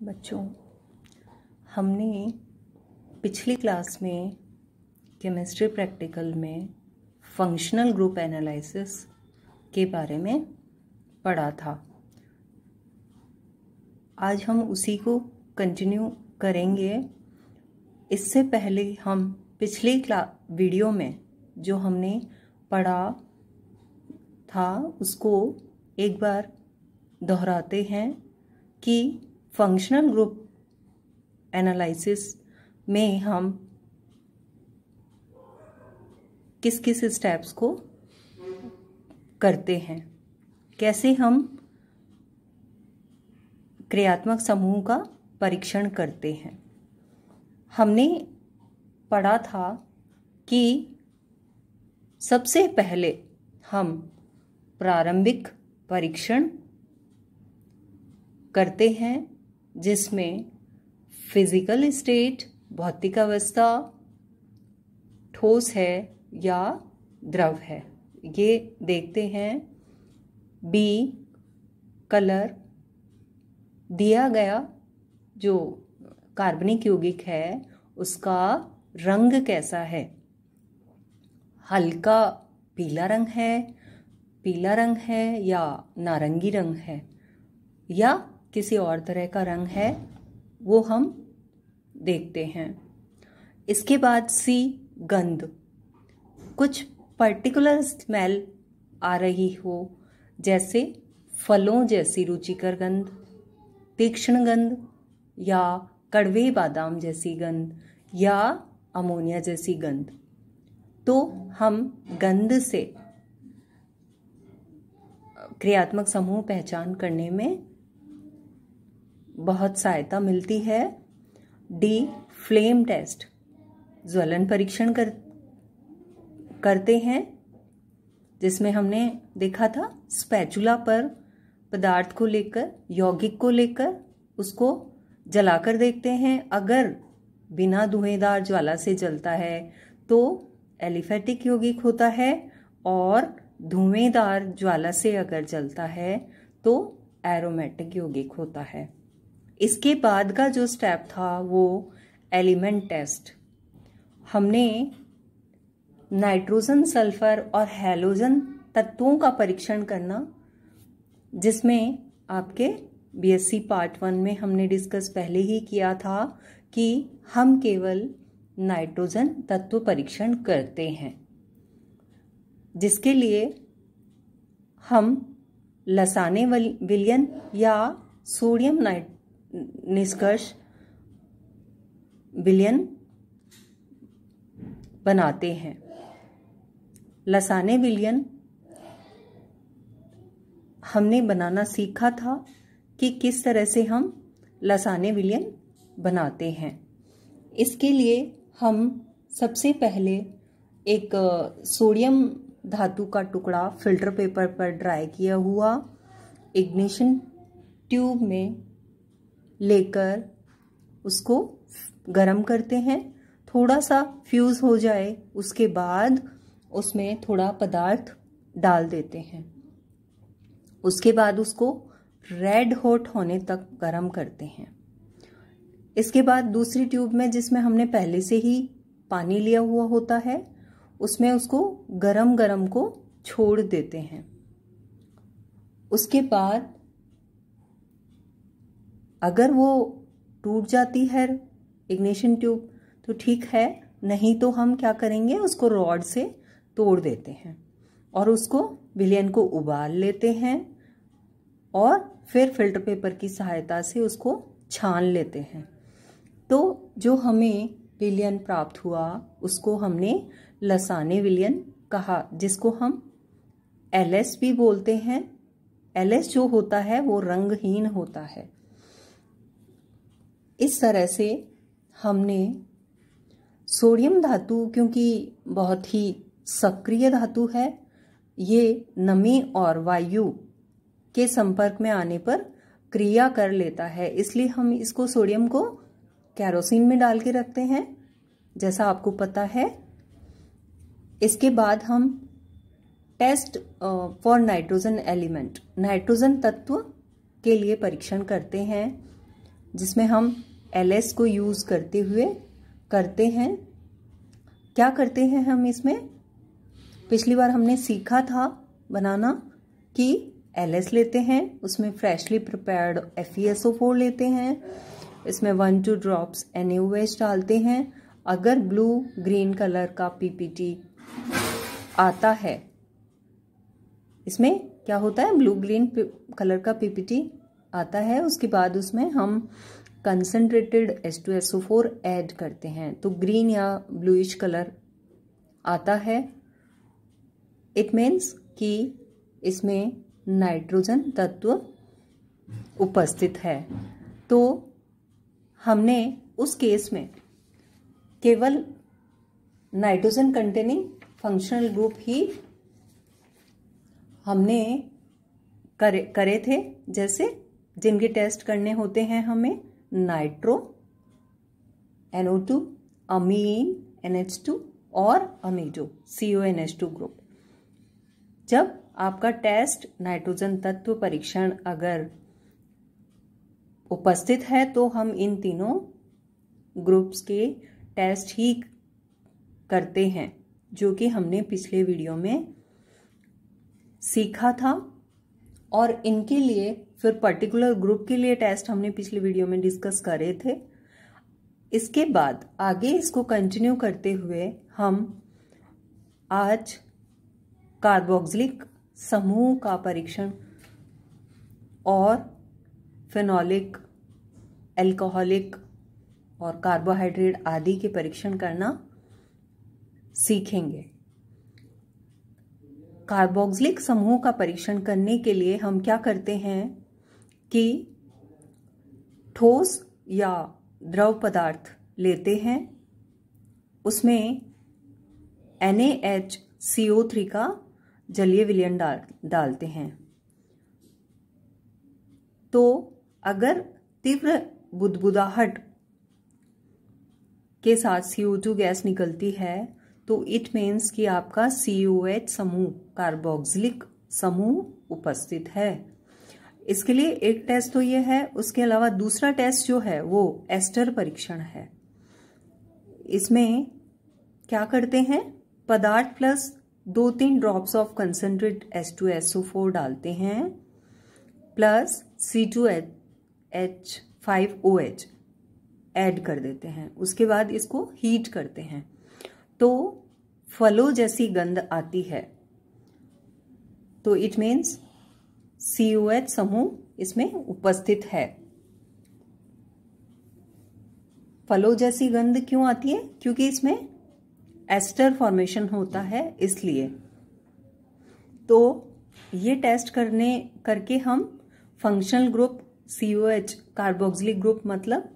बच्चों, हमने पिछली क्लास में केमिस्ट्री प्रैक्टिकल में फंक्शनल ग्रुप एनालिसिस के बारे में पढ़ा था। आज हम उसी को कंटिन्यू करेंगे। इससे पहले हम पिछली वीडियो में जो हमने पढ़ा था उसको एक बार दोहराते हैं कि फंक्शनल ग्रुप एनालिसिस में हम किस किस स्टेप्स को करते हैं, कैसे हम क्रियात्मक समूह का परीक्षण करते हैं। हमने पढ़ा था कि सबसे पहले हम प्रारंभिक परीक्षण करते हैं जिसमें फिजिकल स्टेट, भौतिक अवस्था, ठोस है या द्रव है, ये देखते हैं। बी, कलर, दिया गया जो कार्बनिक यौगिक है उसका रंग कैसा है, हल्का पीला रंग है या नारंगी रंग है या किसी और तरह का रंग है, वो हम देखते हैं। इसके बाद सी, गंध, कुछ पर्टिकुलर स्मेल आ रही हो, जैसे फलों जैसी रुचिकर गंध, तीक्ष्ण गंध या कड़वे बादाम जैसी गंध या अमोनिया जैसी गंध, तो हम गंध से क्रियात्मक समूह पहचान करने में बहुत सहायता मिलती है। डी, फ्लेम टेस्ट, ज्वलन परीक्षण करते हैं, जिसमें हमने देखा था स्पैचुला पर पदार्थ को लेकर, यौगिक को लेकर उसको जलाकर देखते हैं। अगर बिना धुएंदार ज्वाला से जलता है तो एलिफेटिक यौगिक होता है और धुएंदार ज्वाला से अगर जलता है तो एरोमेटिक यौगिक होता है। इसके बाद का जो स्टेप था वो एलिमेंट टेस्ट। हमने नाइट्रोजन, सल्फर और हैलोजन तत्वों का परीक्षण करना, जिसमें आपके बीएससी पार्ट 1 में हमने डिस्कस पहले ही किया था कि हम केवल नाइट्रोजन तत्व परीक्षण करते हैं, जिसके लिए हम लसाने विलयन या सोडियम निष्कर्ष विलयन बनाते हैं। लसाने विलयन हमने बनाना सीखा था कि किस तरह से हम लसाने विलयन बनाते हैं। इसके लिए हम सबसे पहले एक सोडियम धातु का टुकड़ा फिल्टर पेपर पर ड्राई किया हुआ इग्निशन ट्यूब में लेकर उसको गर्म करते हैं। थोड़ा सा फ्यूज हो जाए उसके बाद उसमें थोड़ा पदार्थ डाल देते हैं। उसके बाद उसको रेड हॉट होने तक गर्म करते हैं। इसके बाद दूसरी ट्यूब में, जिसमें हमने पहले से ही पानी लिया हुआ होता है, उसमें उसको गरम को छोड़ देते हैं। उसके बाद अगर वो टूट जाती है इग्निशन ट्यूब तो ठीक है, नहीं तो हम क्या करेंगे, उसको रॉड से तोड़ देते हैं और उसको विलयन को उबाल लेते हैं और फिर फिल्टर पेपर की सहायता से उसको छान लेते हैं। तो जो हमें विलयन प्राप्त हुआ उसको हमने लसाने विलयन कहा, जिसको हम LS भी बोलते हैं। LS जो होता है वो रंगहीन होता है। इस तरह से हमने सोडियम धातु, क्योंकि बहुत ही सक्रिय धातु है, ये नमी और वायु के संपर्क में आने पर क्रिया कर लेता है, इसलिए हम इसको सोडियम को केरोसिन में डाल के रखते हैं, जैसा आपको पता है। इसके बाद हम test for nitrogen element, nitrogen तत्व के लिए परीक्षण करते हैं। जिसमें हम LS को यूज़ करते हुए करते हैं। क्या करते हैं हम इसमें? पिछली बार हमने सीखा था बनाना कि LS लेते हैं, उसमें फ्रेशली प्रिपेयर्ड FeSO4 लेते हैं, इसमें 1-2 ड्रॉप्स NaOH डालते हैं। अगर ब्लू ग्रीन कलर का PPT आता है, इसमें क्या होता है, ब्लू ग्रीन कलर का PPT आता है, उसके बाद उसमें हम कंसनट्रेटेड H2SO4 ऐड करते हैं तो ग्रीन या ब्लूइश कलर आता है। इट मीन्स कि इसमें नाइट्रोजन तत्व उपस्थित है। तो हमने उस केस में केवल नाइट्रोजन कंटेनिंग फंक्शनल ग्रुप ही हमने करे थे, जैसे जिनके टेस्ट करने होते हैं हमें नाइट्रो NO2, अमीन NH2 और अमीडो CONH2 ग्रुप। जब आपका टेस्ट नाइट्रोजन तत्व परीक्षण अगर उपस्थित है तो हम इन तीनों ग्रुप्स के टेस्ट ही करते हैं, जो कि हमने पिछले वीडियो में सीखा था। और इनके लिए फिर पर्टिकुलर ग्रुप के लिए टेस्ट हमने पिछले वीडियो में डिस्कस करे थे। इसके बाद आगे इसको कंटिन्यू करते हुए हम आज कार्बोक्सिलिक समूह का परीक्षण और फेनोलिक, अल्कोहलिक और कार्बोहाइड्रेट आदि के परीक्षण करना सीखेंगे। कार्बोक्सिलिक समूह का परीक्षण करने के लिए हम क्या करते हैं कि ठोस या द्रव पदार्थ लेते हैं, उसमें NaHCO3 का जलीय विलयन डालते हैं। तो अगर तीव्र बुदबुदाहट के साथ CO2 गैस निकलती है तो इट मीन्स कि आपका COH समूह, कार्बोक्सिलिक समूह उपस्थित है। इसके लिए एक टेस्ट तो ये है, उसके अलावा दूसरा टेस्ट जो है वो एस्टर परीक्षण है। इसमें क्या करते हैं, पदार्थ plus 2-3 drops of concentrate H2SO4 डालते हैं प्लस C2H5OH ऐड कर देते हैं। उसके बाद इसको हीट करते हैं तो फलों जैसी गंध आती है। तो इट मीन्स COH समूह इसमें उपस्थित है। फलों जैसी गंध क्यों आती है? क्योंकि इसमें एस्टर फॉर्मेशन होता है, इसलिए। तो ये टेस्ट करके हम functional group COH carboxylic group मतलब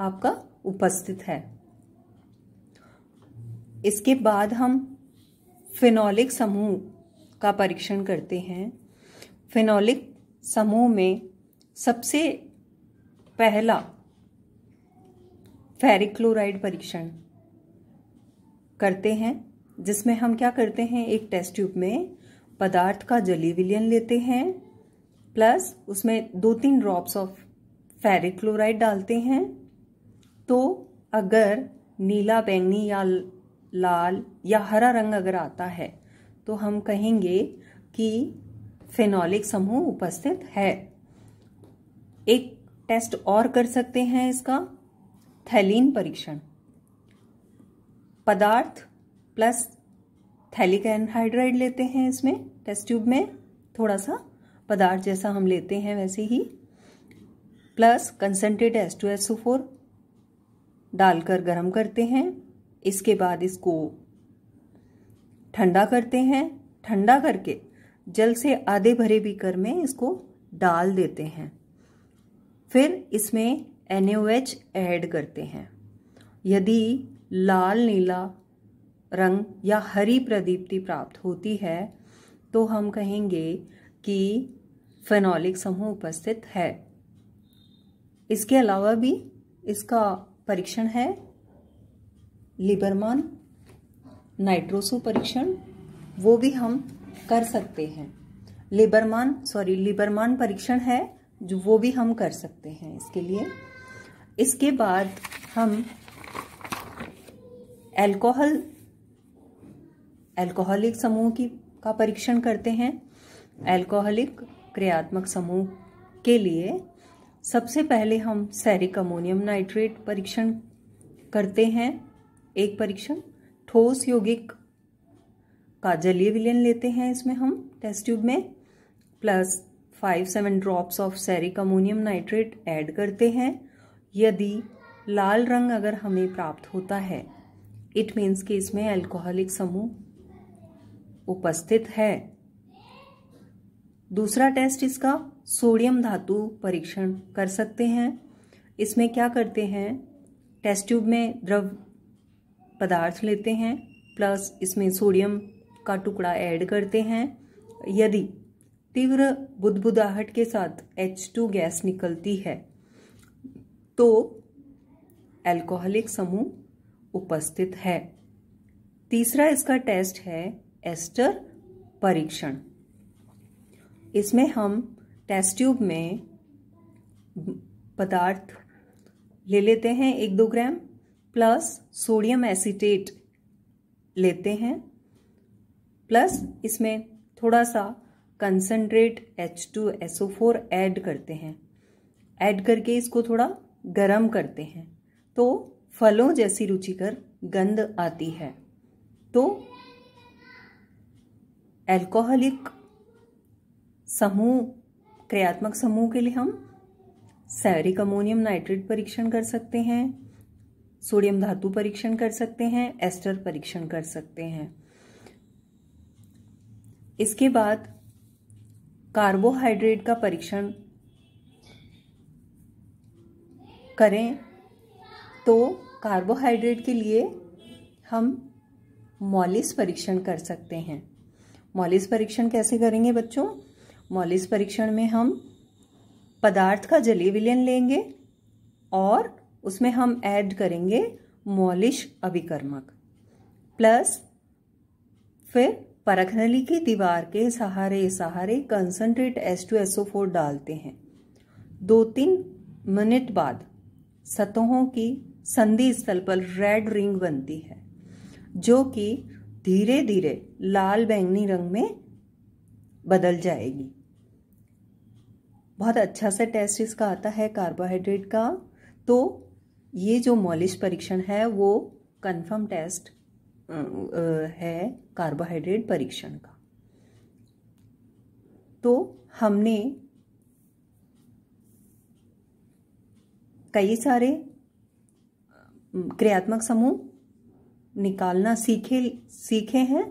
आपका उपस्थित है। इसके बाद हम फेनोलिक समूह का परीक्षण करते हैं। फेनोलिक समूह में सबसे पहला फेरिक क्लोराइड परीक्षण करते हैं, जिसमें हम क्या करते हैं, एक टेस्ट ट्यूब में पदार्थ का जलीय विलयन लेते हैं प्लस उसमें 2-3 ड्रॉप्स ऑफ फेरिक क्लोराइड डालते हैं। तो अगर नीला, बैंगनी या लाल या हरा रंग अगर आता है तो हम कहेंगे कि फेनोलिक समूह उपस्थित है। एक टेस्ट और कर सकते हैं इसका, थैलीन परीक्षण। पदार्थ प्लस थैलिक एनहाइड्राइड लेते हैं इसमें टेस्ट ट्यूब में, थोड़ा सा पदार्थ जैसा हम लेते हैं वैसे ही, प्लस कंसनट्रेट H2SO4 डालकर गर्म करते हैं। इसके बाद इसको ठंडा करते हैं। ठंडा करके जल से आधे भरे बीकर में इसको डाल देते हैं। फिर इसमें NaOH ऐड करते हैं। यदि लाल, नीला रंग या हरी प्रदीप्ति प्राप्त होती है तो हम कहेंगे कि फेनोलिक समूह उपस्थित है। इसके अलावा भी इसका परीक्षण है लिबरमान नाइट्रोसो परीक्षण, वो भी हम कर सकते हैं। लिबरमान परीक्षण है जो वो भी हम कर सकते हैं इसके लिए। इसके बाद हम एल्कोहलिक समूह का परीक्षण करते हैं। एल्कोहलिक क्रियात्मक समूह के लिए सबसे पहले हम सेरिक अमोनियम नाइट्रेट परीक्षण करते हैं। एक परीक्षण ठोस यौगिक का जलीय विलयन लेते हैं इसमें हम टेस्ट ट्यूब में, plus 5-7 drops of ceric ammonium nitrate add करते हैं। यदि लाल रंग अगर हमें प्राप्त होता है, इट मीन्स कि इसमें अल्कोहलिक समूह उपस्थित है। दूसरा टेस्ट इसका सोडियम धातु परीक्षण कर सकते हैं। इसमें क्या करते हैं, टेस्ट ट्यूब में द्रव पदार्थ लेते हैं, प्लस इसमें सोडियम का टुकड़ा ऐड करते हैं। यदि तीव्र बुदबुदाहट के साथ H2 गैस निकलती है तो अल्कोहलिक समूह उपस्थित है। तीसरा इसका टेस्ट है एस्टर परीक्षण। इसमें हम टेस्ट ट्यूब में पदार्थ ले लेते हैं 1-2 ग्राम, प्लस सोडियम एसीटेट लेते हैं, प्लस इसमें थोड़ा सा कंसंट्रेट H2SO4 ऐड करते हैं। ऐड करके इसको थोड़ा गरम करते हैं तो फलों जैसी रुचिकर गंध आती है। तो अल्कोहलिक समूह, क्रियात्मक समूह के लिए हम सेरिक अमोनियम नाइट्रेट परीक्षण कर सकते हैं, सोडियम धातु परीक्षण कर सकते हैं, एस्टर परीक्षण कर सकते हैं। इसके बाद कार्बोहाइड्रेट का परीक्षण करें तो कार्बोहाइड्रेट के लिए हम मॉलिस परीक्षण कर सकते हैं। मॉलिस परीक्षण कैसे करेंगे बच्चों? मॉलिस परीक्षण में हम पदार्थ का जलीय विलयन लेंगे और उसमें हम ऐड करेंगे मॉलिश अभिकर्मक, प्लस फिर परखनली की दीवार के सहारे कंसंट्रेट H2SO4 डालते हैं। 2-3 मिनट बाद सतहों की संधि स्थल पर रेड रिंग बनती है जो कि धीरे धीरे लाल बैंगनी रंग में बदल जाएगी। बहुत अच्छा सा टेस्ट इसका आता है कार्बोहाइड्रेट का। तो ये जो मॉलिश परीक्षण है वो कंफर्म टेस्ट है कार्बोहाइड्रेट परीक्षण का। तो हमने कई सारे क्रियात्मक समूह निकालना सीखे हैं,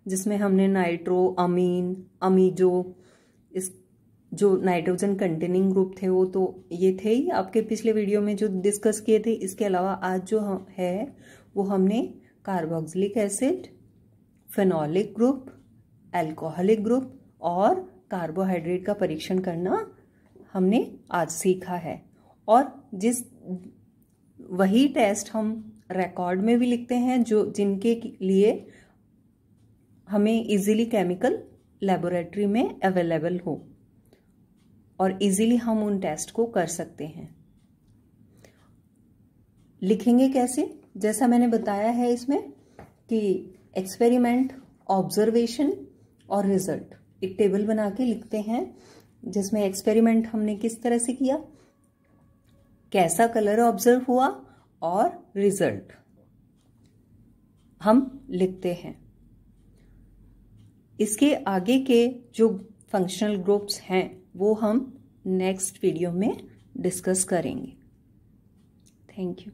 जिसमें हमने नाइट्रो, अमीन, अमीजो, इस जो नाइट्रोजन कंटेनिंग ग्रुप थे वो तो ये थे ही आपके पिछले वीडियो में जो डिस्कस किए थे। इसके अलावा आज जो है वो हमने carboxylic acid, phenolic group, alcoholic group और कार्बोहाइड्रेट का परीक्षण करना हमने आज सीखा है। और वही टेस्ट हम रिकॉर्ड में भी लिखते हैं जिनके लिए हमें इजीली केमिकल लेबोरेटरी में अवेलेबल हो और इजीली हम उन टेस्ट को कर सकते हैं। लिखेंगे कैसे? जैसा मैंने बताया है इसमें कि एक्सपेरिमेंट, ऑब्जर्वेशन और रिजल्ट एक टेबल बना के लिखते हैं, जिसमें एक्सपेरिमेंट हमने किस तरह से किया, कैसा कलर ऑब्जर्व हुआ और रिजल्ट हम लिखते हैं। इसके आगे के जो फंक्शनल ग्रुप्स हैं वो हम नेक्स्ट वीडियो में डिस्कस करेंगे। Thank you.